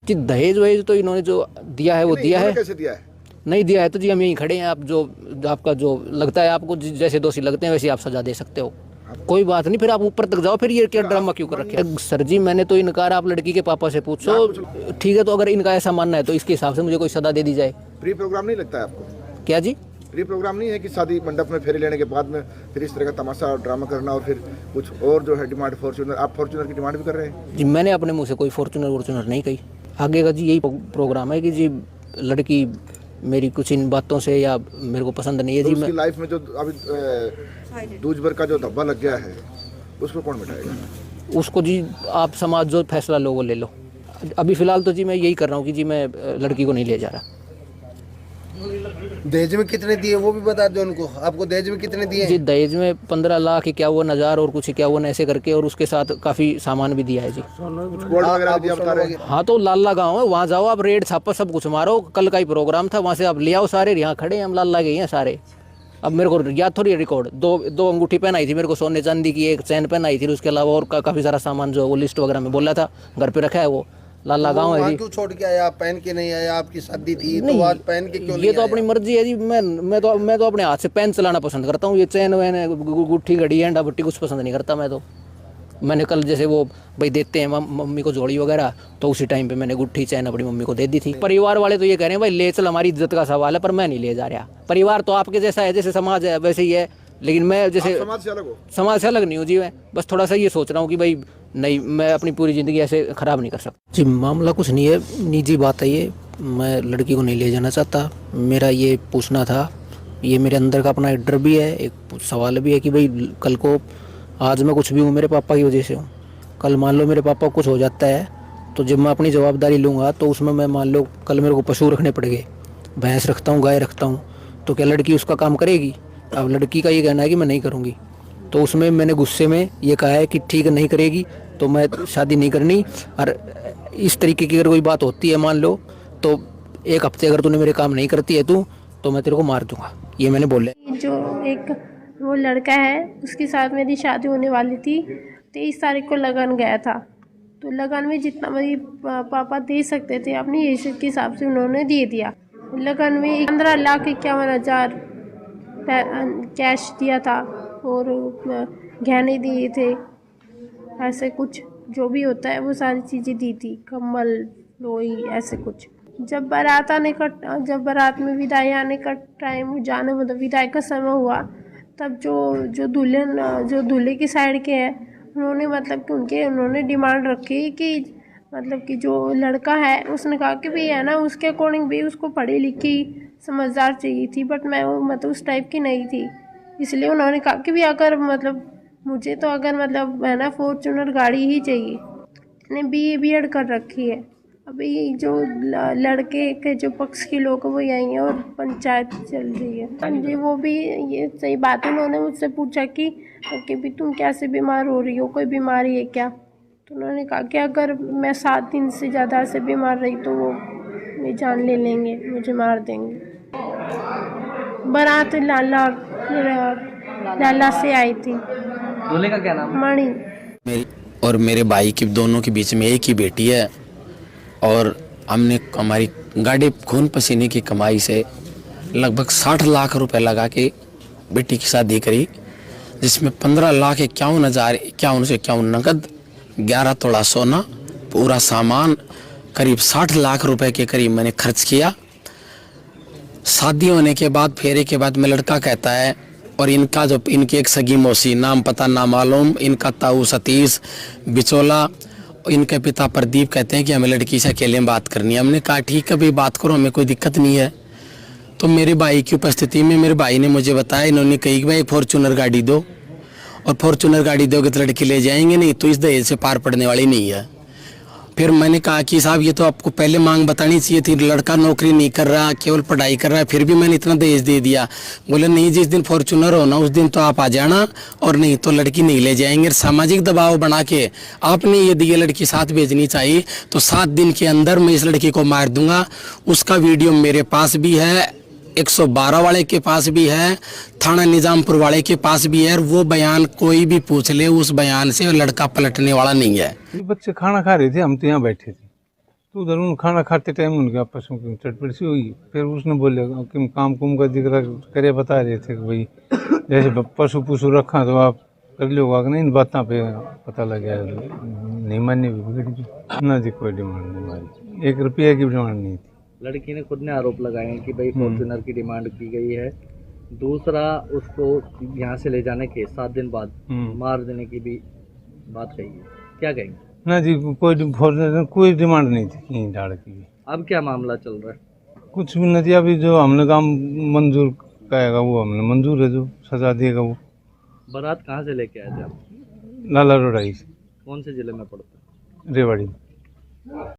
जी दहेज वहेज तो इन्होंने जो दिया है वो दिया है। कैसे दिया है? नहीं दिया है तो जी हम यहीं खड़े हैं। आप जो आपका जो लगता है आपको जैसे दोषी लगते हैं वैसे आप सजा दे सकते हो। कोई बात नहीं, फिर आप ऊपर तक जाओ। फिर ये क्या ड्रामा क्यों कर रखे? सर जी मैंने तो इनकार, आप लड़की के पापा से पूछो। ठीक है, तो अगर इनका ऐसा मानना है तो इसके हिसाब से मुझे कोई सजा दे दी जाए। प्री प्रोग्राम नहीं लगता है आपको? क्या जी? प्री प्रोग्राम नहीं है कि शादी मंडप में फेरे लेने के बाद में फिर इस तरह का तमाशा और ड्रामा करना और फिर कुछ और जो है डिमांड फॉर्च्यूनर, आप फॉर्च्यूनर की डिमांड भी कर रहे हैं? जी मैंने अपने मुंह से कोई फॉर्च्यूनर नहीं कही। आगे का जी यही प्रोग्राम है कि जी लड़की मेरी कुछ इन बातों से या मेरे को पसंद नहीं है। तो जी उसकी मैं लाइफ में जो अभी दूज भर का जो धब्बा लग गया है उसको कौन मिटाएगा? उसको जी आप समाज जो फैसला लो वो ले लो। अभी फिलहाल तो जी मैं यही कर रहा हूँ कि जी मैं लड़की को नहीं ले जा रहा। दहेज में कितने दिए वो भी बता दो उनको। आपको दहेज में कितने दिए? जी दहेज में 15 लाख 51,000 और कुछ 51 ऐसे करके, और उसके साथ काफ़ी सामान भी दिया है जी। गोल्ड वगैरह भी दिया बता रहे हैं? हाँ तो लाला गाँव है, वहाँ जाओ आप, रेड छापा सब कुछ मारो। कल का ही प्रोग्राम था, वहाँ से आप ले आओ सारे। यहाँ खड़े हैं हम, लाला गए हैं सारे। अब मेरे को याद थोड़ी रिकॉर्ड, दो अंगूठी पहनाई थी मेरे को सोने चांदी की, एक चैन पहनाई थी, उसके अलावा और काफ़ी सारा सामान जो वो लिस्ट वगैरह में बोला था घर पे रखा है वो। लाला गाँव है जी। क्यों छोड़ के आया? आप पहन के नहीं आया? आपकी शादी थी तो आज पहन के क्यों नहीं? ये तो अपनी मर्जी है जी। मैं तो अपने हाथ से पेन चलाना पसंद करता हूँ। ये चैन वैन गुट्ठी घड़ी अंडा भट्टी कुछ पसंद नहीं करता मैं तो। मैंने कल जैसे वो भाई देते हैं मम्मी को जोड़ी वगैरह, तो उसी टाइम पे मैंने गुट्ठी चैन अपनी मम्मी को दे दी थी। परिवार वाले तो ये कह रहे हैं भाई ले चल, हमारी इज्जत का सवाल है, पर मैं नहीं ले जा रहा। परिवार तो आपके जैसा है, जैसे समाज है वैसे ही है, लेकिन मैं जैसे समाज से अलग हो? समाज से अलग नहीं हूँ जी। मैं बस थोड़ा सा ये सोच रहा हूँ कि भाई नहीं, मैं अपनी पूरी ज़िंदगी ऐसे ख़राब नहीं कर सकता जी। मामला कुछ नहीं है, निजी बात है ये। मैं लड़की को नहीं ले जाना चाहता। मेरा ये पूछना था, ये मेरे अंदर का अपना एक डर भी है, एक सवाल भी है कि भाई कल को आज मैं कुछ भी हूँ मेरे पापा की वजह से हूँ। कल मान लो मेरे पापा को कुछ हो जाता है तो जब मैं अपनी जवाबदारी लूँगा तो उसमें मैं मान लो कल मेरे को पशु रखने पड़ गए, भैंस रखता हूँ, गाय रखता हूँ, तो क्या लड़की उसका काम करेगी? अब लड़की का ये कहना है कि मैं नहीं करूँगी, तो उसमें मैंने गुस्से में ये कहा है कि ठीक है नहीं करेगी तो मैं शादी नहीं करनी। और इस तरीके की अगर कोई बात होती है मान लो, तो 1 हफ्ते अगर तूने मेरे काम नहीं करती है तू, तो मैं तेरे को मार दूंगा, ये मैंने बोला। जो एक वो लड़का है उसके साथ मेरी शादी होने वाली थी, 23 तारीख को लगन गया था। तो लगन में जितना मेरी पापा दे सकते थे अपनी हैसियत के हिसाब से उन्होंने दे दिया। लगन में 15,51,000 कैश दिया था और गहने दिए थे, ऐसे कुछ जो भी होता है वो सारी चीज़ें दी थी, कम्बल लोई ऐसे कुछ। जब बारात में विदाई आने का टाइम, जाने मतलब विदाई का समय हुआ, तब जो दूल्हे की साइड के हैं उन्होंने मतलब कि उन्होंने डिमांड रखी कि मतलब कि जो लड़का है उसने कहा कि भाई है ना उसके अकॉर्डिंग भी उसको पढ़ी लिखी समझदार चाहिए थी, बट मैं वो मतलब उस टाइप की नहीं थी। इसलिए उन्होंने कहा कि भी अगर मतलब मुझे तो अगर मतलब है ना फॉर्च्यूनर गाड़ी ही चाहिए। मैंने BA कर रखी है। अभी जो लड़के के जो पक्ष के लोग वो यहीं हैं और पंचायत चल रही है। हाँ जी, वो भी ये सही बात है। उन्होंने मुझसे पूछा कि भी तुम कैसे बीमार हो रही हो, कोई बीमारी है क्या? तो उन्होंने कहा कि अगर मैं 7 दिन से ज़्यादा से बीमार रही तो वो मेरी जान ले लेंगे, मुझे मार देंगे। बारात लाला से आई थी। दूल्हे का क्या नाम? मणि। मेरी और मेरे भाई की दोनों के बीच में एक ही बेटी है, और हमने हमारी गाड़ी खून पसीने की कमाई से लगभग 60 लाख रुपए लगा के बेटी की शादी करी, जिसमें 15,51,051 से 51 नकद, 11 तोला सोना, पूरा सामान, करीब 60 लाख रुपए के करीब मैंने खर्च किया। शादी होने के बाद, फेरे के बाद में लड़का कहता है, और इनका जो इनकी एक सगी मौसी, नाम पता ना मालूम, इनका ताऊ सतीश बिचौला, इनके पिता प्रदीप कहते हैं कि हमें लड़की से अकेले में बात करनी है। हमने कहा ठीक है भाई बात करो, हमें कोई दिक्कत नहीं है। तो मेरे भाई की उपस्थिति में मेरे भाई ने मुझे बताया, इन्होंने कही कि भाई फॉर्च्यूनर गाड़ी दो, और फॉर्च्यूनर गाड़ी दोगे तो लड़की ले जाएंगे, नहीं तो इस दहेज से पार पड़ने वाली नहीं है। फिर मैंने कहा कि साहब ये तो आपको पहले मांग बतानी चाहिए थी, लड़का नौकरी नहीं कर रहा, केवल पढ़ाई कर रहा है, फिर भी मैंने इतना दहेज दे दिया। बोले नहीं, जिस दिन फॉर्च्यूनर हो ना उस दिन तो आप आ जाना, और नहीं तो लड़की नहीं ले जाएंगे। सामाजिक दबाव बना के आपने यदि ये लड़की साथ भेजनी चाहिए तो 7 दिन के अंदर मैं इस लड़की को मार दूंगा। उसका वीडियो मेरे पास भी है, 112 वाले के पास भी है, थाना निजामपुर वाले के पास भी है, और वो बयान कोई भी पूछ ले, उस बयान से लड़का पलटने वाला नहीं है। बच्चे खाना खा रहे थे, हम तो यहाँ बैठे थे, तो उधर उन खाना खाते टाइम उनके आपस में चटपट सी हुई। फिर उसने बोले कि काम कुम का जिक्र करे, बता रहे थे कि भाई जैसे पशु पुशु रखा तो आप कर लो कि नहीं, इन बातों पे पता लग गया नहीं मानने भी ना जी, कोई डिमांड नहीं हमारी, 1 रुपये की डिमांड नहीं थी। लड़की ने खुद ने आरोप लगाए हैं कि भाई फॉर्च्यूनर की डिमांड की गई है। दूसरा, उसको यहाँ से ले जाने के 7 दिन बाद मार देने की भी बात कही है, क्या कहेंगे? ना जी, कोई डिमांड नहीं थी कहीं झाड़ की। अब क्या मामला चल रहा है? कुछ भी नहीं, अभी जो हमने काम मंजूर करेगा वो हमने मंजूर है, जो सजा देगा वो। बारात कहाँ से लेके आए थे आप? लाला रोडाई से, कौन से जिले में पड़ता है? रेवाड़ी।